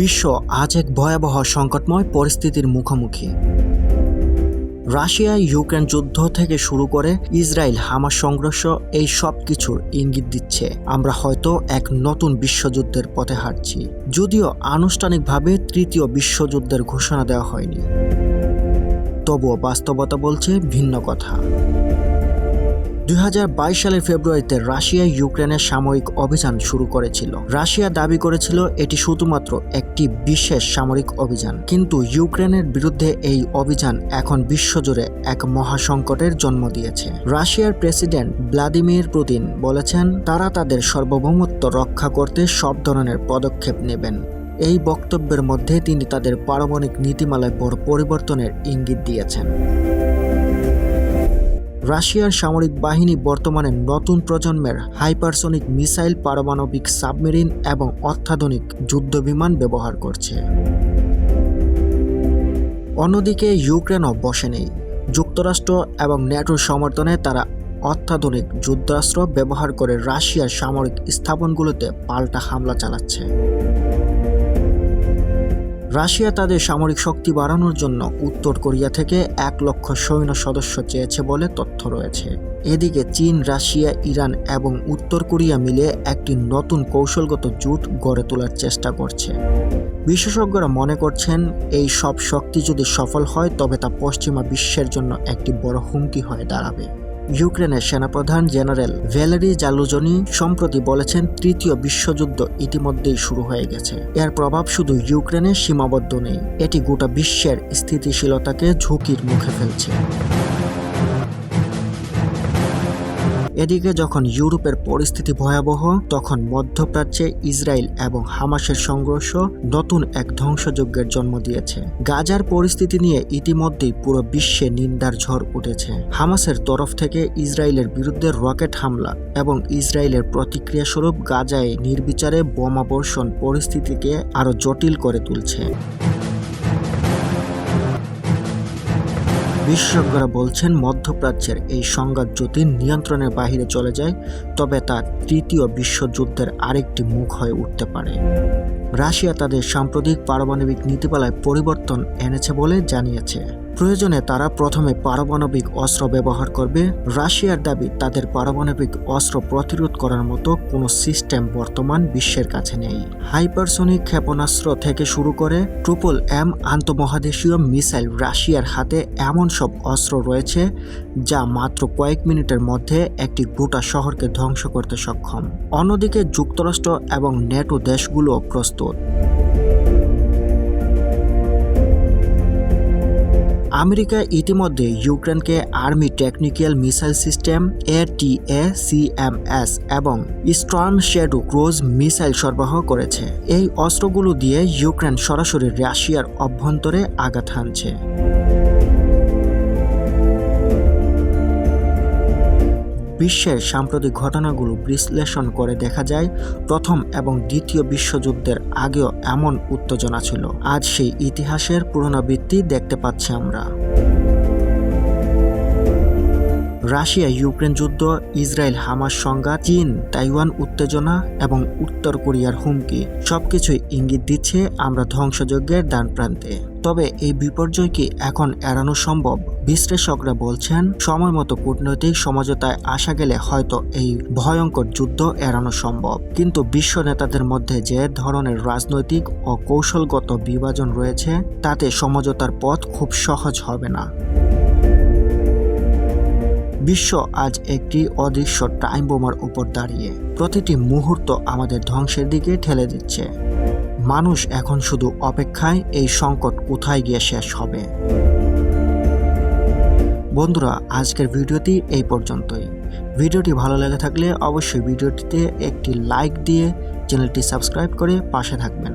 বিশ্ব আজ এক ভয়াবহ সংকটময় পরিস্থিতির মুখোমুখি। রাশিয়া ইউক্রেন যুদ্ধ থেকে শুরু করে ইসরায়েল হামাস সংঘর্ষ, এই সব কিছুর ইঙ্গিত দিচ্ছে আমরা হয়তো এক নতুন বিশ্বযুদ্ধের পথে হাঁটছি। যদিও আনুষ্ঠানিকভাবে তৃতীয় বিশ্বযুদ্ধের ঘোষণা দেওয়া হয়নি, তবুও বাস্তবতা বলছে ভিন্ন কথা। 2022 সালের ফেব্রুয়ারিতে রাশিয়া ইউক্রেনের সামরিক অভিযান শুরু করেছিল। রাশিয়া দাবি করেছিল এটি শুধুমাত্র একটি বিশেষ সামরিক অভিযান, কিন্তু ইউক্রেনের বিরুদ্ধে এই অভিযান এখন বিশ্বজুড়ে এক মহাসংকটের জন্ম দিয়েছে। রাশিয়ার প্রেসিডেন্ট ভ্লাদিমির পুতিন বলেছেন তারা তাদের সার্বভৌমত্ব রক্ষা করতে সব ধরনের পদক্ষেপ নেবেন। এই বক্তব্যের মধ্যে তিনি তাদের পারমাণবিক নীতিমালায় বড় পরিবর্তনের ইঙ্গিত দিয়েছেন। রাশিয়ার সামরিক বাহিনী বর্তমানে নতুন প্রজন্মের হাইপারসনিক মিসাইল, পারমাণবিক সাবমেরিন এবং অত্যাধুনিক যুদ্ধবিমান ব্যবহার করছে। অন্যদিকে ইউক্রেনও বসে নেই। যুক্তরাষ্ট্র এবং ন্যাটোর সমর্থনে তারা অত্যাধুনিক যুদ্ধাস্ত্র ব্যবহার করে রাশিয়ার সামরিক স্থাপনগুলোতে পাল্টা হামলা চালাচ্ছে। রাশিয়া তাদের সামরিক শক্তি বাড়ানোর জন্য উত্তর কোরিয়া থেকে 1 লক্ষ সৈন্য সদস্য চেয়েছে বলে তথ্য রয়েছে। এদিকে চীন, রাশিয়া, ইরান এবং উত্তর কোরিয়া মিলে একটি নতুন কৌশলগত জোট গড়ে তোলার চেষ্টা করছে। বিশেষজ্ঞরা মনে করছেন এই সব শক্তি যদি সফল হয় তবে তা পশ্চিমা বিশ্বের জন্য একটি বড় হুমকি হয়ে দাঁড়াবে। ইউক্রেনের সেনাপ্রধান জেনারেল ভ্যালেরি জালুজনি সম্প্রতি বলেছেন তৃতীয় বিশ্বযুদ্ধ ইতিমধ্যেই শুরু হয়ে গেছে। এর প্রভাব শুধু ইউক্রেনে সীমাবদ্ধ নেই, এটি গোটা বিশ্বের স্থিতিশীলতাকে ঝুঁকির মুখে ফেলছে। এদিকে যখন ইউরোপের পরিস্থিতি ভয়াবহ, তখন মধ্যপ্রাচ্যে ইসরায়েল এবং হামাসের সংঘর্ষ নতুন এক ধ্বংসযজ্ঞের জন্ম দিয়েছে। গাজার পরিস্থিতি নিয়ে ইতিমধ্যেই পুরো বিশ্বে নিন্দার ঝড় উঠেছে। হামাসের তরফ থেকে ইসরায়েলের বিরুদ্ধে রকেট হামলা এবং ইসরায়েলের প্রতিক্রিয়াস্বরূপ গাজায় নির্বিচারে বোমাবর্ষণ পরিস্থিতিকে আরও জটিল করে তুলছে। বিশেষজ্ঞরা বলছেন মধ্যপ্রাচ্যের এই সংঘাত যদি নিয়ন্ত্রণের বাইরে চলে যায় তবে তা তৃতীয় বিশ্বযুদ্ধের আরেকটি মুখ হয়ে উঠতে পারে। রাশিয়া তাদের সাম্প্রতিক পারমাণবিক নীতিমালায় পরিবর্তন এনেছে বলে জানিয়েছে। প্রয়োজনে তারা প্রথমে পারমাণবিক অস্ত্র ব্যবহার করবে। রাশিয়ার দাবি তাদের পারমাণবিক অস্ত্র প্রতিরোধ করার মতো কোনো সিস্টেম বর্তমান বিশ্বের কাছে নেই। হাইপারসনিক ক্ষেপণাস্ত্র থেকে শুরু করে ট্রিপল-M আন্তঃমহাদেশীয় মিসাইল, রাশিয়ার হাতে এমন সব অস্ত্র রয়েছে যা মাত্র কয়েক মিনিটের মধ্যে একটি গোটা শহরকে ধ্বংস করতে সক্ষম। অন্যদিকে যুক্তরাষ্ট্র এবং ন্যাটো দেশগুলো প্রস্তুত। আমেরিকা ইতিমধ্যে ইউক্রেনকে army technical missile system ATACMS এবং স্টর্ম শ্যাডো ক্রুজ মিসাইল সরবরাহ করেছে। এই অস্ত্রগুলো দিয়ে ইউক্রেন সরাসরি রাশিয়ার অভ্যন্তরে আঘাত হানছে। বিশ্বের সাম্প্রতিক ঘটনাগুলো বিশ্লেষণ করে দেখা যায় প্রথম এবং দ্বিতীয় বিশ্বযুদ্ধের আগেও এমন উত্তেজনা ছিল। আজ সেই ইতিহাসের পুনরাবৃত্তি দেখতে পাচ্ছি আমরা। রাশিয়া ইউক্রেন যুদ্ধ, ইসরায়েল হামাস সংঘাত, চীন তাইওয়ান উত্তেজনা এবং উত্তর কোরিয়ার হুমকি সবকিছুই ইঙ্গিত দিচ্ছে আমরা ধ্বংসযজ্ঞের দ্বার প্রান্তে। তবে এই বিপর্যয় কি এখন এড়ানো সম্ভব? বিশ্লেষকরা বলছেন সময় মতো কূটনৈতিক সমঝোতায় আসা গেলে হয়তো এই ভয়ঙ্কর যুদ্ধ এড়ানো সম্ভব, কিন্তু বিশ্ব নেতাদের মধ্যে যে ধরনের রাজনৈতিক ও কৌশলগত বিভাজন রয়েছে তাতে সমঝোতার পথ খুব সহজ হবে না। বিশ্ব আজ একটি অদৃশ্য টাইম বোমার উপর দাঁড়িয়ে, প্রতিটি মুহূর্ত আমাদের ধ্বংসের দিকে ঠেলে দিচ্ছে। মানুষ এখন শুধু অপেক্ষায় এই সংকট কোথায় গিয়ে শেষ হবে। বন্ধুরা, আজকের ভিডিওটি এই পর্যন্তই। ভিডিওটি ভালো লেগে থাকলে অবশ্যই ভিডিওটিতে একটি লাইক দিয়ে চ্যানেলটি সাবস্ক্রাইব করে পাশে থাকবেন।